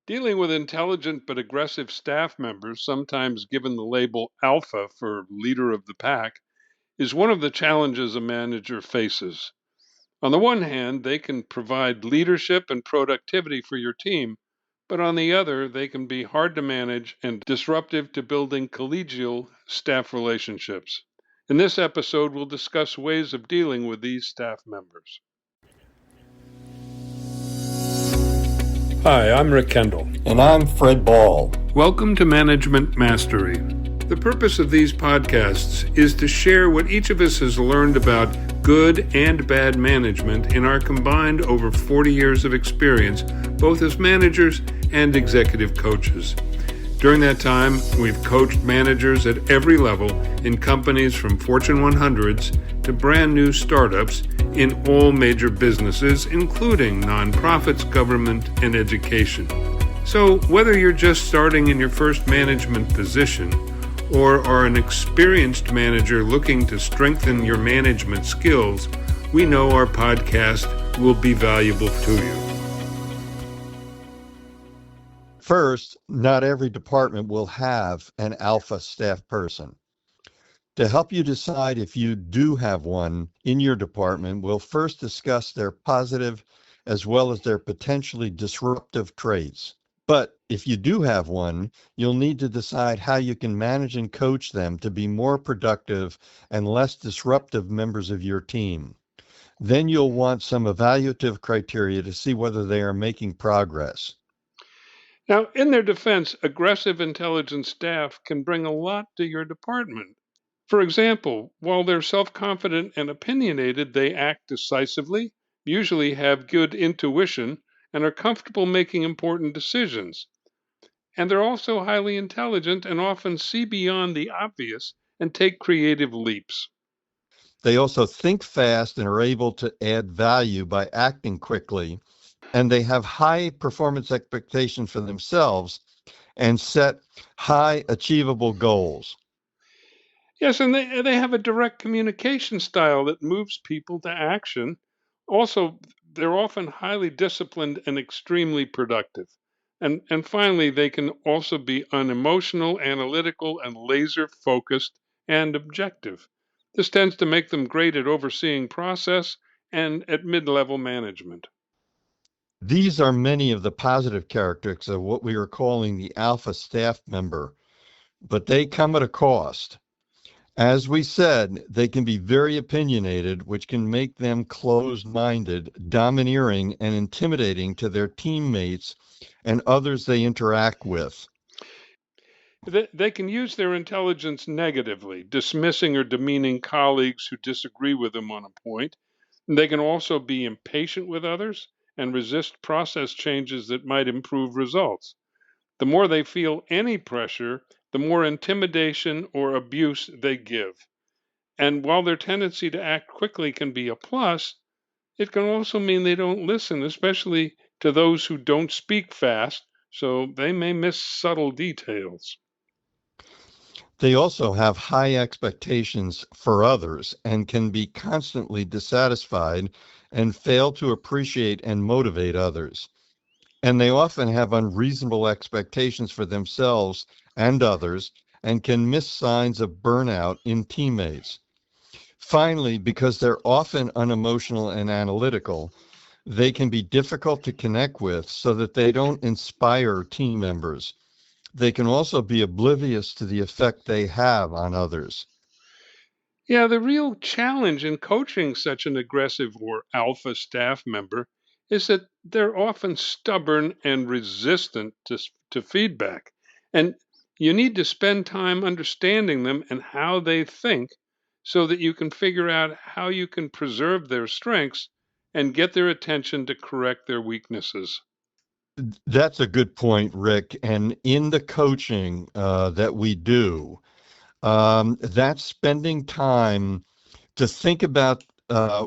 Dealing with intelligent but aggressive staff members, sometimes given the label alpha for leader of the pack, is one of the challenges a manager faces. On the one hand, they can provide leadership and productivity for your team, but on the other, they can be hard to manage and disruptive to building collegial staff relationships. In this episode, we'll discuss ways of dealing with these staff members. Hi, I'm Rick Kendall. And I'm Fred Ball. Welcome to Management Mastery. The purpose of these podcasts is to share what each of us has learned about good and bad management in our combined over 40 years of experience, both as managers and executive coaches. During that time, we've coached managers at every level in companies from Fortune 100s to brand new startups in all major businesses, including nonprofits, government, and education. So whether you're just starting in your first management position or are an experienced manager looking to strengthen your management skills, we know our podcast will be valuable to you. First, not every department will have an alpha staff person. To help you decide if you do have one in your department, we'll first discuss their positive as well as their potentially disruptive traits. But if you do have one, you'll need to decide how you can manage and coach them to be more productive and less disruptive members of your team. Then you'll want some evaluative criteria to see whether they are making progress. Now, in their defense, aggressive intelligence staff can bring a lot to your department. For example, while they're self-confident and opinionated, they act decisively, usually have good intuition, and are comfortable making important decisions. And they're also highly intelligent and often see beyond the obvious and take creative leaps. They also think fast and are able to add value by acting quickly, and they have high performance expectations for themselves and set high achievable goals. Yes, and they have a direct communication style that moves people to action. Also, they're often highly disciplined and extremely productive. And finally, they can also be unemotional, analytical, and laser focused and objective. This tends to make them great at overseeing process and at mid-level management. These are many of the positive characteristics of what we are calling the alpha staff member, but they come at a cost. As we said, they can be very opinionated, which can make them closed-minded, domineering, and intimidating to their teammates and others they interact with. They can use their intelligence negatively, dismissing or demeaning colleagues who disagree with them on a point. And they can also be impatient with others and resist process changes that might improve results. The more they feel any pressure, the more intimidation or abuse they give. And while their tendency to act quickly can be a plus, it can also mean they don't listen, especially to those who don't speak fast, so they may miss subtle details. They also have high expectations for others and can be constantly dissatisfied and fail to appreciate and motivate others. And they often have unreasonable expectations for themselves and others and can miss signs of burnout in teammates. Finally, because they're often unemotional and analytical, they can be difficult to connect with so that they don't inspire team members. They can also be oblivious to the effect they have on others. Yeah, the real challenge in coaching such an aggressive or alpha staff member is that they're often stubborn and resistant to feedback. And you need to spend time understanding them and how they think so that you can figure out how you can preserve their strengths and get their attention to correct their weaknesses. That's a good point, Rick. And in the coaching that we do, that's spending time to think about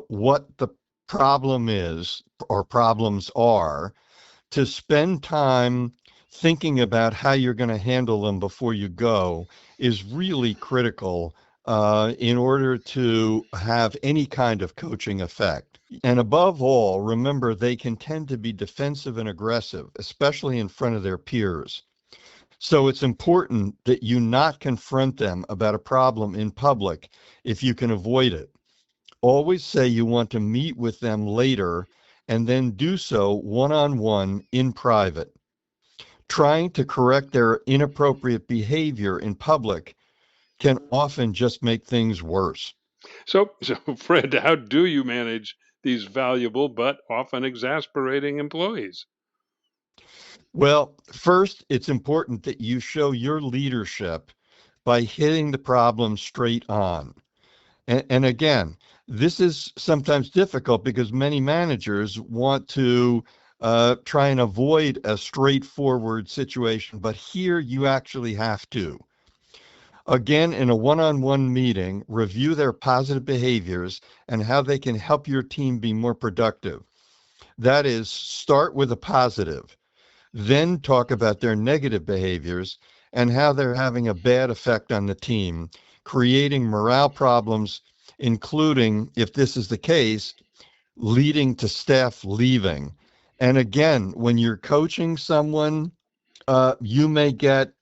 what the problem is or problems are, to spend time thinking about how you're going to handle them before you go is really critical in order to have any kind of coaching effect. And above all, remember they can tend to be defensive and aggressive, especially in front of their peers. So it's important that you not confront them about a problem in public if you can avoid it. Always say you want to meet with them later and then do so one-on-one in private. Trying to correct their inappropriate behavior in public can often just make things worse. So, Fred, how do you manage these valuable but often exasperating employees? Well, first, it's important that you show your leadership by hitting the problem straight on. And again, this is sometimes difficult because many managers want to try and avoid a straightforward situation, but here you actually have to. Again, in a one-on-one meeting, review their positive behaviors and how they can help your team be more productive. That is, start with a positive, then talk about their negative behaviors and how they're having a bad effect on the team, creating morale problems, including, if this is the case, leading to staff leaving. And again, when you're coaching someone, you may get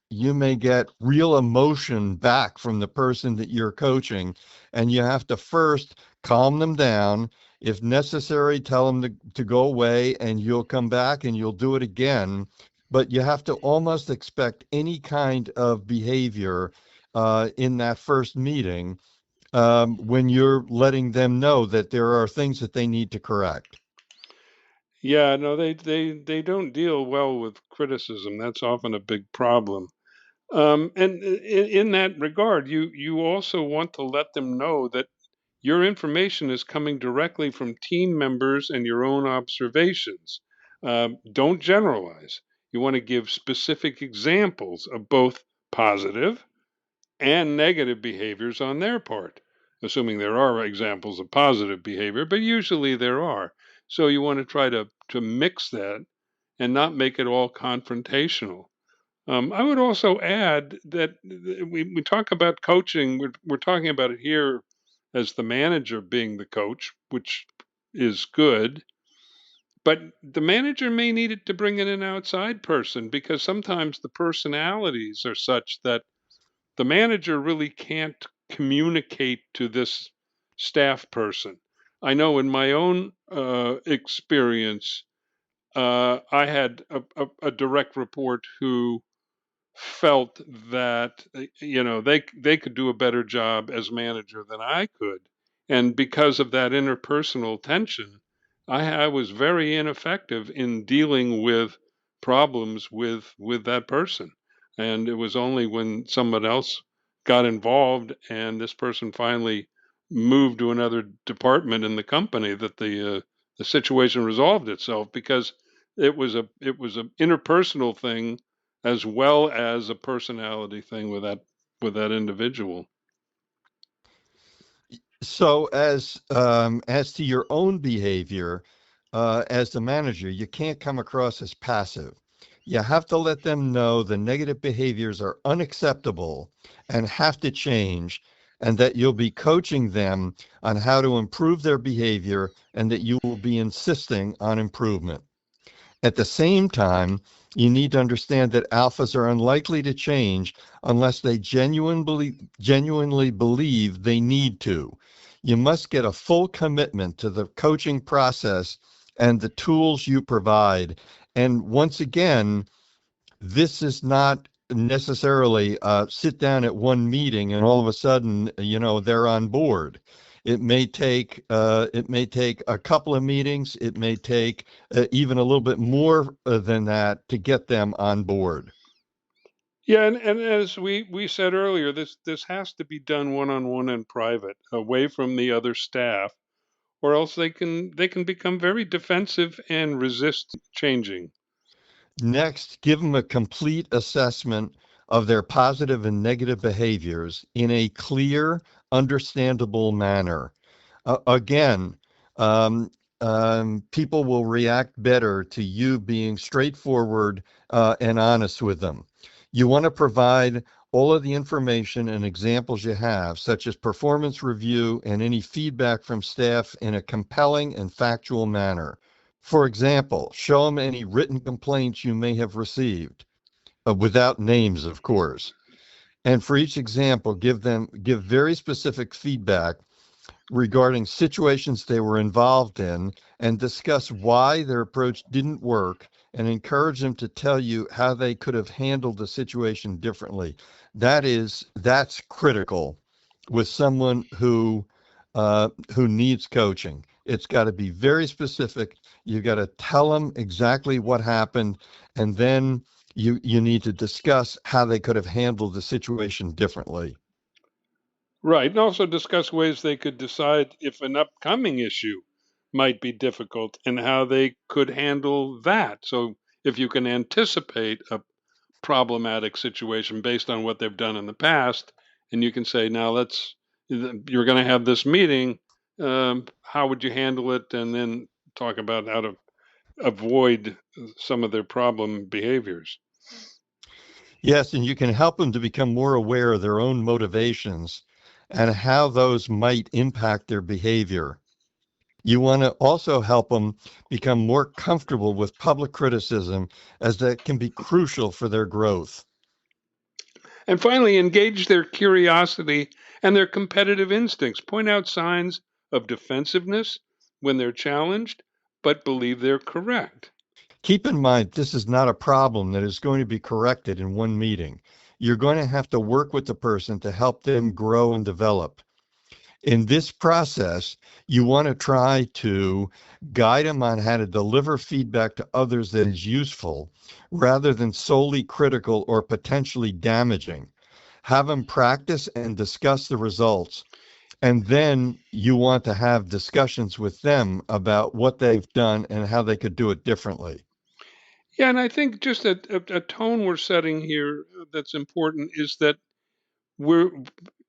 real emotion back from the person that you're coaching, and you have to first calm them down. If necessary, tell them to go away, and you'll come back and you'll do it again. But you have to almost expect any kind of behavior in that first meeting when you're letting them know that there are things that they need to correct. Yeah, no, they don't deal well with criticism. That's often a big problem. And in that regard, you also want to let them know that your information is coming directly from team members and your own observations. Don't generalize. You want to give specific examples of both positive and negative behaviors on their part, assuming there are examples of positive behavior, but usually there are. So you want to try to mix that and not make it all confrontational. I would also add that we talk about coaching. We're talking about it here as the manager being the coach, which is good. But the manager may need it to bring in an outside person because sometimes the personalities are such that the manager really can't communicate to this staff person. I know in my own experience, I had a direct report who felt that they could do a better job as manager than I could, and because of that interpersonal tension, I was very ineffective in dealing with problems with that person. And it was only when someone else got involved and this person finally moved to another department in the company that the situation resolved itself, because it was a interpersonal thing as well as a personality thing with that individual. So as to your own behavior as the manager, you can't come across as passive. You have to let them know the negative behaviors are unacceptable and have to change, and that you'll be coaching them on how to improve their behavior and that you will be insisting on improvement. At the same time, you need to understand that alphas are unlikely to change unless they genuinely believe they need to. You must get a full commitment to the coaching process and the tools you provide. And once again, this is not necessarily sit down at one meeting and all of a sudden, they're on board. It may take a couple of meetings. It may take even a little bit more than that to get them on board. Yeah, and as we said earlier, this has to be done one on one in private, away from the other staff, or else they can become very defensive and resist changing. Next, give them a complete assessment of their positive and negative behaviors in a clear, understandable manner. Again, um, people will react better to you being straightforward and honest with them. You want to provide all of the information and examples you have, such as performance review and any feedback from staff, in a compelling and factual manner. For example, show them any written complaints you may have received, without names, of course. And for each example, give very specific feedback regarding situations they were involved in, and discuss why their approach didn't work, and encourage them to tell you how they could have handled the situation differently. That's critical with someone who needs coaching. It's got to be very specific. You got to tell them exactly what happened, and then you need to discuss how they could have handled the situation differently. Right. And also discuss ways they could decide if an upcoming issue might be difficult and how they could handle that. So if you can anticipate a problematic situation based on what they've done in the past, and you can say, now you're going to have this meeting. How would you handle it? And then talk about how to avoid some of their problem behaviors. Yes, and you can help them to become more aware of their own motivations and how those might impact their behavior. You want to also help them become more comfortable with public criticism, as that can be crucial for their growth. And finally, engage their curiosity and their competitive instincts. Point out signs of defensiveness when they're challenged, but believe they're correct. Keep in mind, this is not a problem that is going to be corrected in one meeting. You're going to have to work with the person to help them grow and develop. In this process, you want to try to guide them on how to deliver feedback to others that is useful, rather than solely critical or potentially damaging. Have them practice and discuss the results. And then you want to have discussions with them about what they've done and how they could do it differently. Yeah, and I think just a tone we're setting here that's important is that we're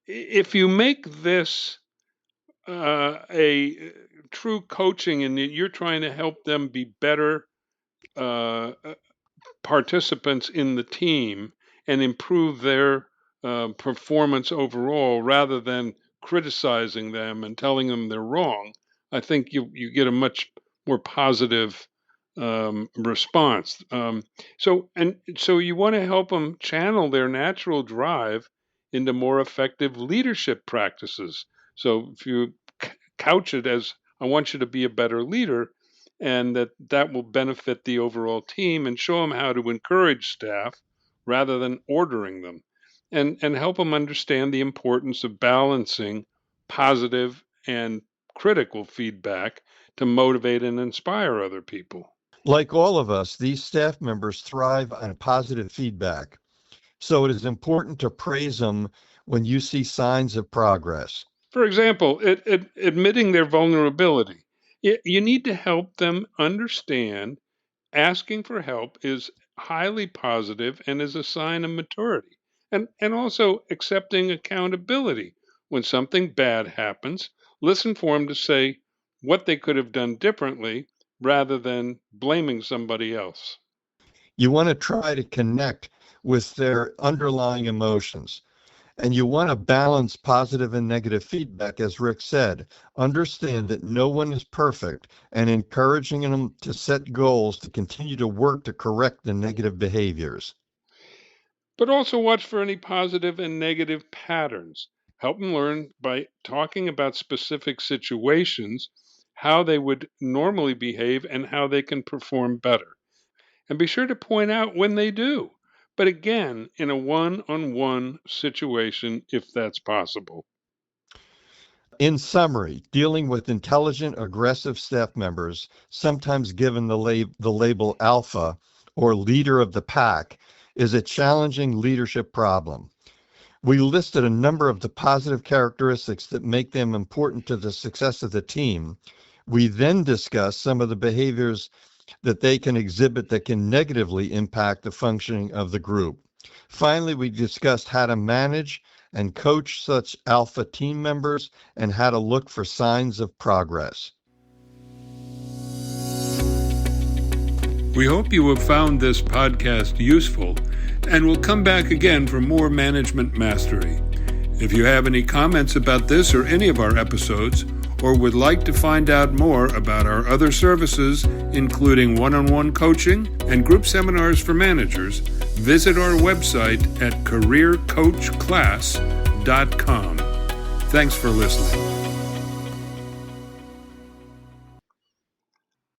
if you make this a true coaching and you're trying to help them be better uh, participants in the team and improve their performance overall rather than criticizing them and telling them they're wrong, I think you get a much more positive response. So you want to help them channel their natural drive into more effective leadership practices. So if you couch it as, I want you to be a better leader, and that will benefit the overall team, and show them how to encourage staff rather than ordering them, and help them understand the importance of balancing positive and critical feedback to motivate and inspire other people. Like all of us, these staff members thrive on positive feedback. So it is important to praise them when you see signs of progress. For example, admitting their vulnerability. You need to help them understand asking for help is highly positive and is a sign of maturity. And also accepting accountability. When something bad happens, listen for them to say what they could have done differently rather than blaming somebody else. You want to try to connect with their underlying emotions. And you want to balance positive and negative feedback, as Rick said. Understand that no one is perfect, and encouraging them to set goals to continue to work to correct the negative behaviors. But also watch for any positive and negative patterns. Help them learn by talking about specific situations, how they would normally behave, and how they can perform better. And be sure to point out when they do. But again, in a one on one situation, if that's possible. In summary, dealing with intelligent, aggressive staff members, sometimes given the label alpha or leader of the pack, is a challenging leadership problem. We listed a number of the positive characteristics that make them important to the success of the team. We then discussed some of the behaviors that they can exhibit that can negatively impact the functioning of the group. Finally, we discussed how to manage and coach such alpha team members and how to look for signs of progress. We hope you have found this podcast useful and will come back again for more management mastery. If you have any comments about this or any of our episodes, or would like to find out more about our other services, including one-on-one coaching and group seminars for managers, visit our website at careercoachclass.com. Thanks for listening.